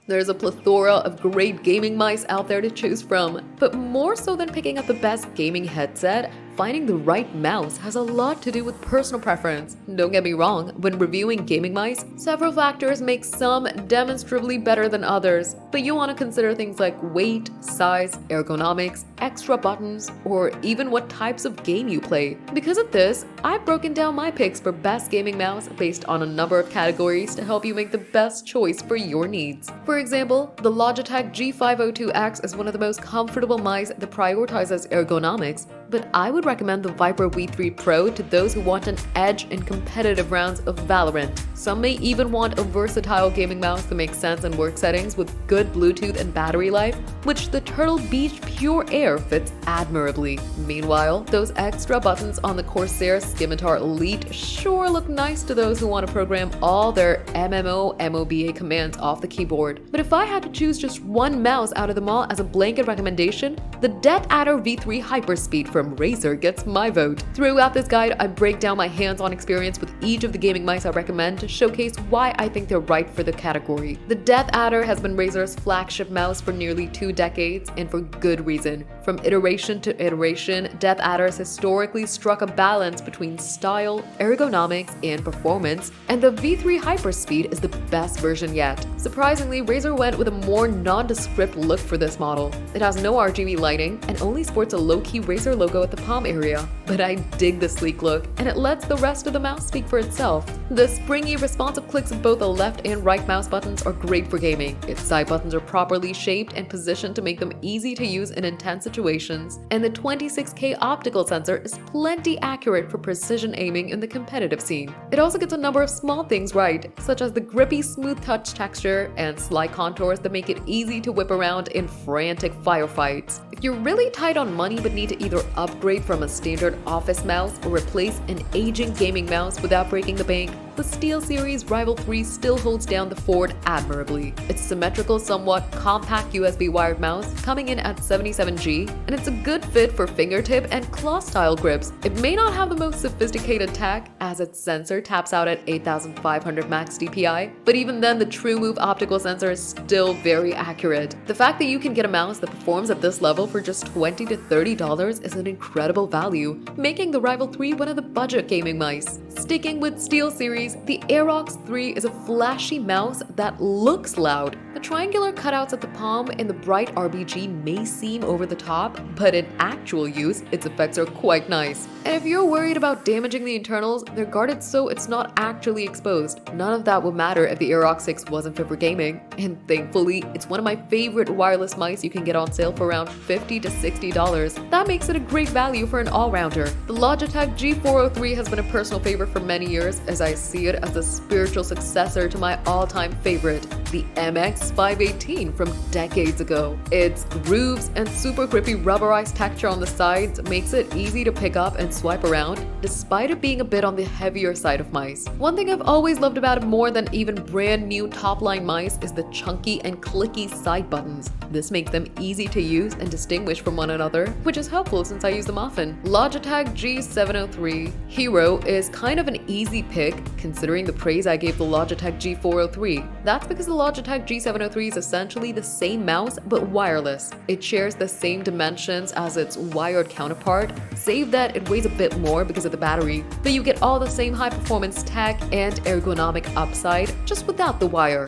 There's a plethora of great gaming mice out there to choose from, but more so than picking up the best gaming headset, finding the right mouse has a lot to do with personal preference. Don't get me wrong, when reviewing gaming mice, several factors make some demonstrably better than others, but you want to consider things like weight, size, ergonomics, extra buttons, or even what types of game you play. Because of this, I've broken down my picks for best gaming mouse based on a number of categories to help you make the best choice for your needs. For example, the Logitech G502X is one of the most comfortable mice that prioritizes ergonomics, but I would recommend the Viper V3 Pro to those who want an edge in competitive rounds of Valorant. Some may even want a versatile gaming mouse that makes sense in work settings with good Bluetooth and battery life, which the Turtle Beach Pure Air fits admirably. Meanwhile, those extra buttons on the Corsair Scimitar Elite sure look nice to those who want to program all their MMO/MOBA commands off the keyboard. But if I had to choose just one mouse out of them all as a blanket recommendation, the DeathAdder V3 Hyperspeed from Razer gets my vote. Throughout this guide, I break down my hands-on experience with each of the gaming mice I recommend to showcase why I think they're right for the category. The DeathAdder has been Razer's flagship mouse for nearly 2 decades, and for good reason. From iteration to iteration, DeathAdder has historically struck a balance between style, ergonomics, and performance, and the V3 Hyperspeed is the best version yet. Surprisingly, Razer went with a more nondescript look for this model. It has no RGB lighting and only sports a low-key Razer logo at the palm area. But I dig the sleek look, and it lets the rest of the mouse speak for itself. The springy, responsive clicks of both the left and right mouse buttons are great for gaming. Its side buttons are properly shaped and positioned to make them easy to use in intense situations, and the 26K optical sensor is plenty accurate for precision aiming in the competitive scene. It also gets a number of small things right, such as the grippy smooth touch texture and slight contours that make it easy to whip around in frantic firefights. If you're really tight on money but need to either upgrade from a standard office mouse or replace an aging gaming mouse without breaking the bank, the SteelSeries Rival 3 still holds down the fort admirably. It's a symmetrical, somewhat compact USB wired mouse coming in at 77G, and it's a good fit for fingertip and claw-style grips. It may not have the most sophisticated tech, as its sensor taps out at 8500 max DPI, but even then the TrueMove optical sensor is still very accurate. The fact that you can get a mouse that performs at this level for just $20 to $30 is an incredible value, making the Rival 3 one of the budget gaming mice. Sticking with SteelSeries, the Aerox 3 is a flashy mouse that looks loud. The triangular cutouts at the palm and the bright RBG may seem over the top, but in actual use, its effects are quite nice. And if you're worried about damaging the internals, they're guarded so it's not actually exposed. None of that would matter if the Aerox 6 wasn't fit for gaming. And thankfully, it's one of my favorite wireless mice you can get on sale for around $50 to $60. That makes it a great value for an all-rounder. The Logitech G403 has been a personal favorite for many years, as I see it as a spiritual successor to my all-time favorite, the MX518 from decades ago. Its grooves and super grippy rubberized texture on the sides makes it easy to pick up and swipe around, despite it being a bit on the heavier side of mice. One thing I've always loved about it more than even brand new top-line mice is the chunky and clicky side buttons. This makes them easy to use and distinguish from one another, which is helpful since I use them often. Logitech G703 Hero is kind of an easy pick considering the praise I gave the Logitech G403. That's because the Logitech G703 is essentially the same mouse but wireless. It shares the same dimensions as its wired counterpart, save that it weighs a bit more because of the battery, but you get all the same high performance tech and ergonomic upside just without the wire.